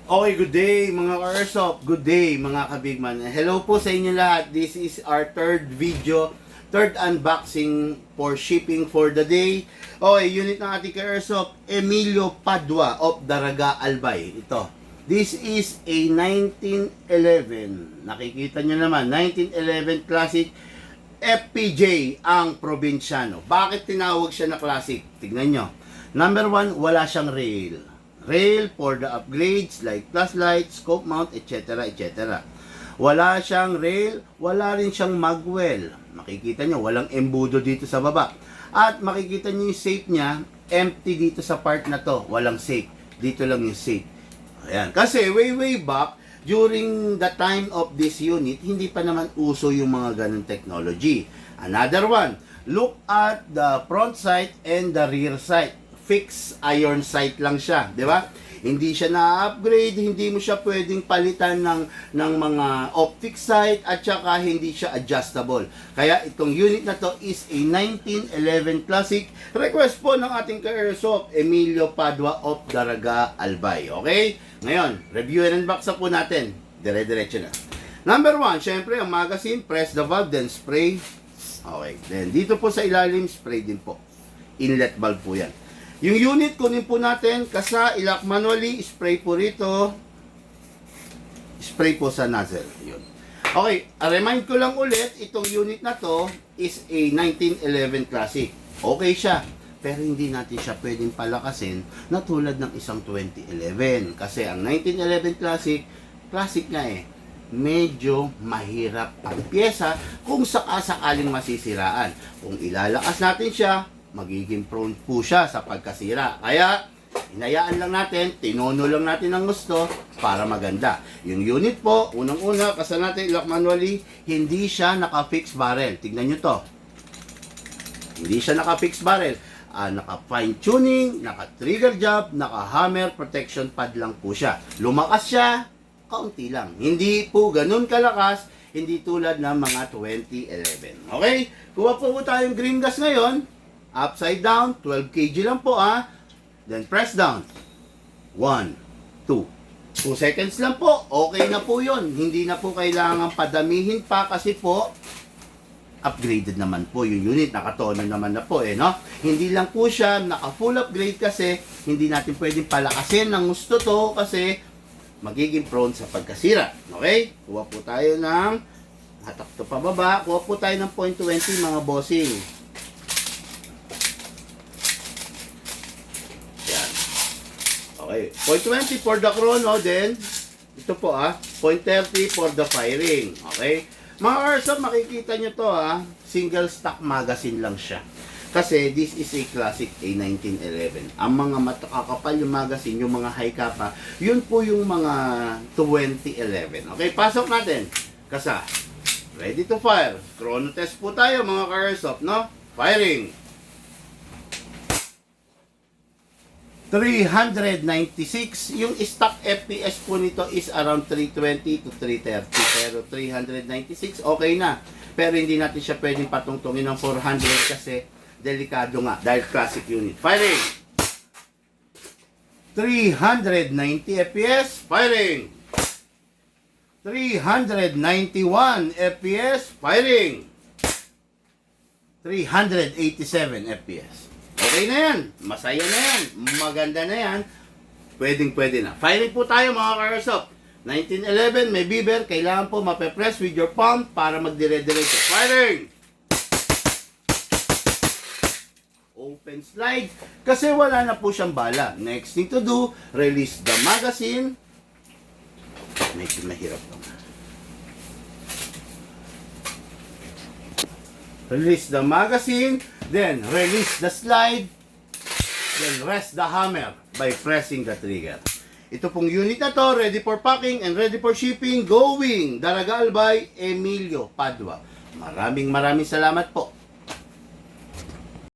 Okay, good day mga ka-Airsoft. Good day mga kabigman. Hello po sa inyo lahat. This is our third video, third unboxing for shipping for the day. Okay, unit ng ating ka-Airsoft, Emilio Padua of Daraga Albay. Ito. This is a 1911. Nakikita nyo naman, 1911 Classic FPJ ang probinsyano. Bakit tinawag siya na classic? Tignan nyo. Number one, wala siyang rail for the upgrades like flashlight, scope mount, etc. etc. Wala siyang rail, wala rin siyang magwell. Makikita nyo, walang embudo dito sa baba. At makikita nyo yung safe niya, empty dito sa part na to. Walang safe. Dito lang yung safe. Ayan. Kasi way back, during the time of this unit, hindi pa naman uso yung mga ganun technology. Another one, look at the front sight and the rear sight. Fixed iron sight lang siya, di ba? Hindi siya na-upgrade, hindi mo siya pwedeng palitan ng mga optic sight at saka hindi siya adjustable. Kaya itong unit na to is a 1911 Classic. Request po ng ating ka-Airsoft, Emilio Padua of Daraga Albay. Okay? Ngayon, review and unbox po natin. Dire-diretso na. Number 1, syempre ang magazine, press the valve, then spray. Okay, then dito po sa ilalim, spray din po. Inlet valve po yan. Yung unit, kunin po natin, kasa, ilak manually, spray po rito, spray po sa nozzle. Yun. Okay, remind ko lang ulit, itong unit na to is a 1911 Classic. Okay siya, pero hindi natin siya pwedeng palakasin na tulad ng isang 2011. Kasi ang 1911 Classic nga medyo mahirap ang pyesa kung sakaling masisiraan. Kung ilalakas natin siya, magiging prone po siya sa pagkasira. Kaya, hinayaan lang natin, tinono lang natin ang gusto para maganda. Yung unit po, unang-una, kasi natin lock manually, hindi siya naka-fix barrel. Tignan nyo to. Hindi siya naka-fix barrel. Naka-fine tuning, naka-trigger job, naka-hammer protection pad lang po siya. Lumakas siya, kaunti lang. Hindi po ganun kalakas, hindi tulad ng mga 2011. Okay? Kuha po tayong green gas ngayon. Upside down, 12 kg lang po Then press down. 1, 2. 2 seconds lang po. Okay na po yun. Hindi na po kailangan padamihin pa kasi po upgraded naman po yung unit. Nakatono naman na po no? Hindi lang po siya naka-full upgrade kasi hindi natin pwedeng palakasin ng gusto to kasi magiging prone sa pagkasira. Okay? Kuha po tayo ng hatak to pababa. Kuha po tayo ng 0.20 mga bossing. Okay, 0.20 for the chrono, then ito po 0.30 for the firing. Okay? Mga Airsoft, makikita nyo to single stock magazine lang siya. Kasi this is a classic A1911. Ang mga matakakapal yung magazine, yung mga high kappa, yun po yung mga 2011. Okay, pasok natin. Kasa, ready to fire. Chrono test po tayo mga Airsoft, no? Firing. 396. Yung stock FPS po nito is around 320 to 330. Pero 396, okay na. Pero hindi natin siya pwedeng patungtungin ng 400 kasi delikado nga dahil classic unit. Firing! 390 FPS. Firing! 391 FPS. Firing! 387 FPS. Okay na yan. Masaya na yan. Maganda na yan. Pwede na. Firing po tayo mga ka-Airsoft. 1911, may beaver. Kailangan po mape-press with your palm para magdire-diretso. Firing! Open slide. Kasi wala na po siyang bala. Next thing to do, release the magazine. Medyo mahirap lang. Release the magazine, then release the slide, then rest the hammer by pressing the trigger. Ito pong unit na to, ready for packing and ready for shipping, going Daraga Albay, Emilio Padua. Maraming salamat po.